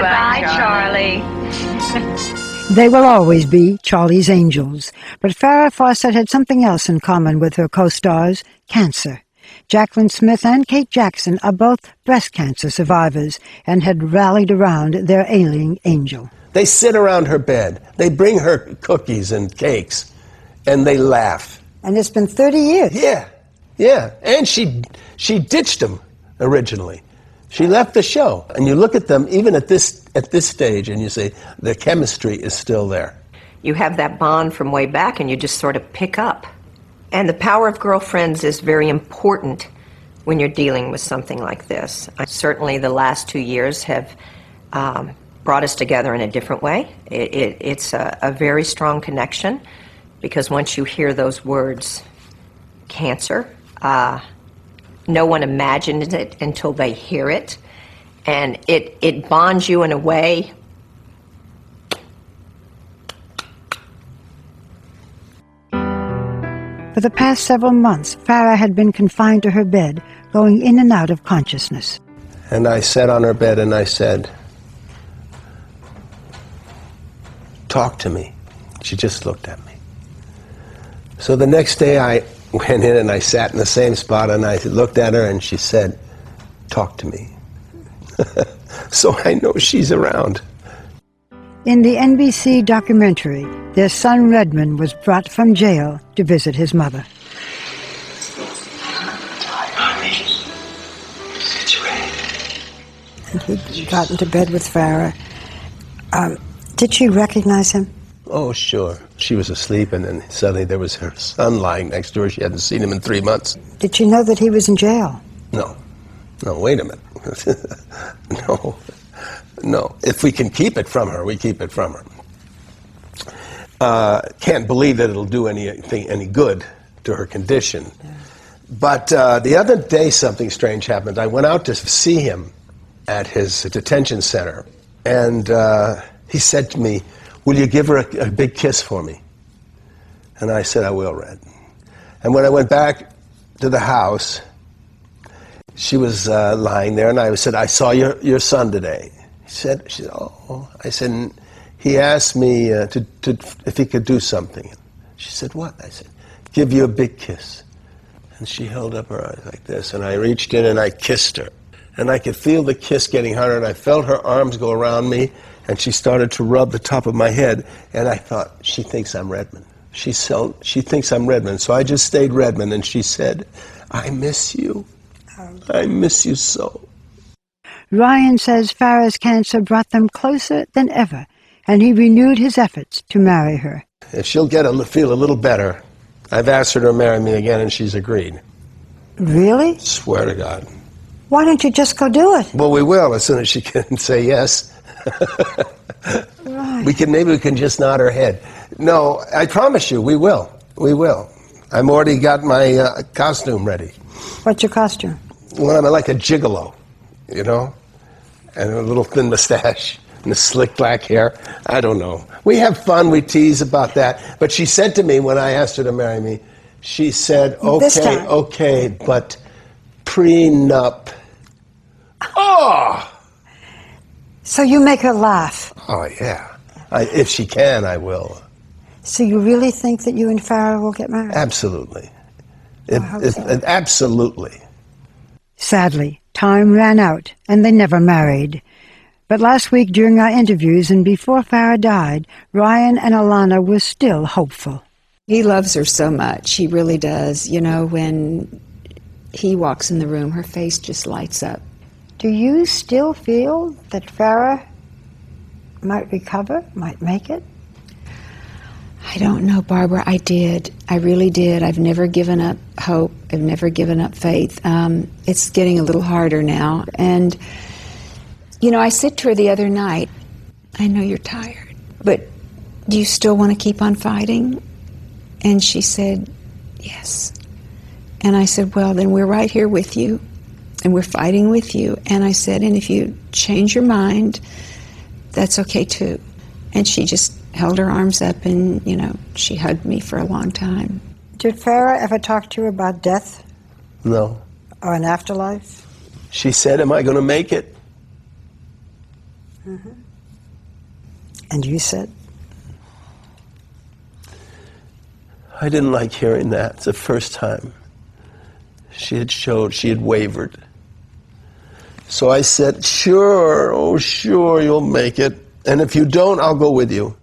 Bye, Charlie. They will always be Charlie's angels. But Farrah Fawcett had something else in common with her co-stars, cancer. Jacqueline Smith and Kate Jackson are both breast cancer survivors and had rallied around their ailing angel. They sit around her bed. They bring her cookies and cakes, and they laugh. And it's been 30 years. Yeah. And she ditched them originally. She left the show. And you look at them, even at this stage, and you say, the chemistry is still there. You have that bond from way back, and you just sort of pick up. And the power of girlfriends is very important when you're dealing with something like this. Certainly the last 2 years have brought us together in a different way. It's a very strong connection, because once you hear those words, cancer, no one imagines it until they hear it, and it bonds you in a way. For the past several months, Farrah had been confined to her bed, going in and out of consciousness. And I sat on her bed and I said, talk to me. She just looked at me. So the next day I went in and I sat in the same spot and I looked at her and she said, talk to me. So I know she's around. In the NBC documentary, their son Redmond was brought from jail to visit his mother. And he got into bed with Farrah. Did she recognize him? Oh, sure. She was asleep, and then suddenly there was her son lying next to her. She hadn't seen him in 3 months. Did she know that he was in jail? No, wait a minute. No. If we can keep it from her, we keep it from her. Can't believe that it'll do any good to her condition. Yeah. But the other day something strange happened. I went out to see him at his detention center, and he said to me, will you give her a big kiss for me? And I said, I will, Red. And when I went back to the house, she was lying there, and I said, I saw your son today. She said, oh. I said, he asked me if he could do something. She said, what? I said, give you a big kiss. And she held up her eyes like this, and I reached in and I kissed her. And I could feel the kiss getting harder, and I felt her arms go around me, and she started to rub the top of my head, and I thought, she thinks I'm Redmond. She thinks I'm Redmond. So I just stayed Redmond, and she said, I miss you. I miss you so. Ryan says Farrah's cancer brought them closer than ever, and he renewed his efforts to marry her. If she'll feel a little better, I've asked her to marry me again, and she's agreed. Really? Swear to God. Why don't you just go do it? Well, we will, as soon as she can say yes. Right. Maybe we can just nod her head. No, I promise you, we will. We will. I've already got my costume ready. What's your costume? Well, I'm like a gigolo, you know, and a little thin mustache and a slick black hair. I don't know. We have fun. We tease about that. But she said to me when I asked her to marry me, she said, okay, but prenup. Oh! So you make her laugh? Oh, yeah. If she can, I will. So you really think that you and Farrah will get married? Absolutely. So. Absolutely. Sadly, time ran out, and they never married. But last week during our interviews and before Farrah died, Ryan and Alana were still hopeful. He loves her so much. He really does. You know, when he walks in the room, her face just lights up. Do you still feel that Farrah might recover, might make it? I don't know, Barbara. I did. I really did. I've never given up hope. I've never given up faith. It's getting a little harder now. And, you know, I said to her the other night, I know you're tired, but do you still want to keep on fighting? And she said, yes. And I said, well, then we're right here with you, and we're fighting with you. And I said, and if you change your mind, that's okay too. And she just held her arms up and, you know, she hugged me for a long time. Did Farrah ever talk to you about death? No. Or an afterlife? She said, am I going to make it? And you said? I didn't like hearing that. It's the first time she had wavered. So I said, sure, oh sure, you'll make it. And if you don't, I'll go with you.